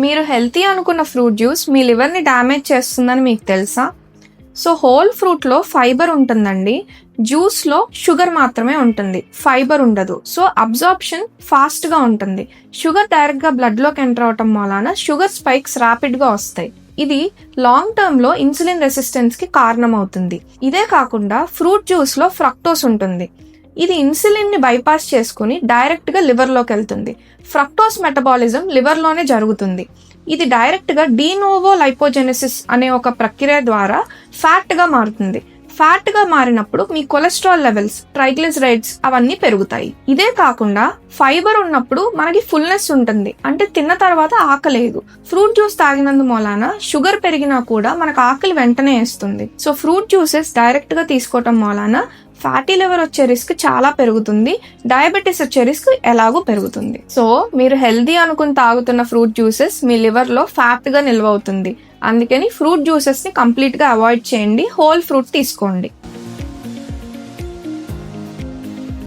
మీరు హెల్తీ అనుకున్న fruit juice మీ లివర్ని damage చేస్తుందని మీకు తెలుసా? సో హోల్ ఫ్రూట్లో ఫైబర్ ఉంటుందండి. జ్యూస్లో షుగర్ మాత్రమే ఉంటుంది, ఫైబర్ ఉండదు. సో అబ్జార్ప్షన్ ఫాస్ట్గా ఉంటుంది. షుగర్ డైరెక్ట్గా బ్లడ్లోకి ఎంటర్ అవటం వలన షుగర్ స్పైక్స్ ర్యాపిడ్గా వస్తాయి. ఇది లాంగ్ టర్మ్లో ఇన్సులిన్ రెసిస్టెన్స్కి కారణమవుతుంది. ఇదే కాకుండా ఫ్రూట్ జ్యూస్లో ఫ్రక్టోస్ ఉంటుంది. ఇది ఇన్సులిన్ని బైపాస్ చేసుకుని డైరెక్ట్గా లివర్లోకి వెళ్తుంది. ఫ్రక్టోస్ మెటబాలిజం లివర్లోనే జరుగుతుంది. ఇది డైరెక్ట్గా డీనోవో లైపోజెనసిస్ అనే ఒక ప్రక్రియ ద్వారా ఫ్యాట్గా మారుతుంది. ఫ్యాట్గా మారినప్పుడు మీ కొలెస్ట్రాల్ లెవెల్స్, ట్రైగ్లిసరైడ్స్ అవన్నీ పెరుగుతాయి. ఇదే కాకుండా ఫైబర్ ఉన్నప్పుడు మనకి ఫుల్నెస్ ఉంటుంది, అంటే తిన్న తర్వాత ఆకలేదు. ఫ్రూట్ జ్యూస్ తాగినందు మూలాన షుగర్ పెరిగినా కూడా మనకు ఆకలి వెంటనే వేస్తుంది. సో ఫ్రూట్ జ్యూసెస్ డైరెక్ట్గా తీసుకోవటం మూలాన ఫ్యాటీ లివర్ వచ్చే రిస్క్ చాలా పెరుగుతుంది. డయాబెటీస్ వచ్చే రిస్క్ ఎలాగో పెరుగుతుంది. సో మీరు హెల్దీ అనుకుని తాగుతున్న ఫ్రూట్ జ్యూసెస్ మీ లివర్లో ఫ్యాట్గా నిల్వ అవుతుంది. అందుకని ఫ్రూట్ జ్యూసెస్ని కంప్లీట్గా అవాయిడ్ చేయండి. హోల్ ఫ్రూట్ తీసుకోండి.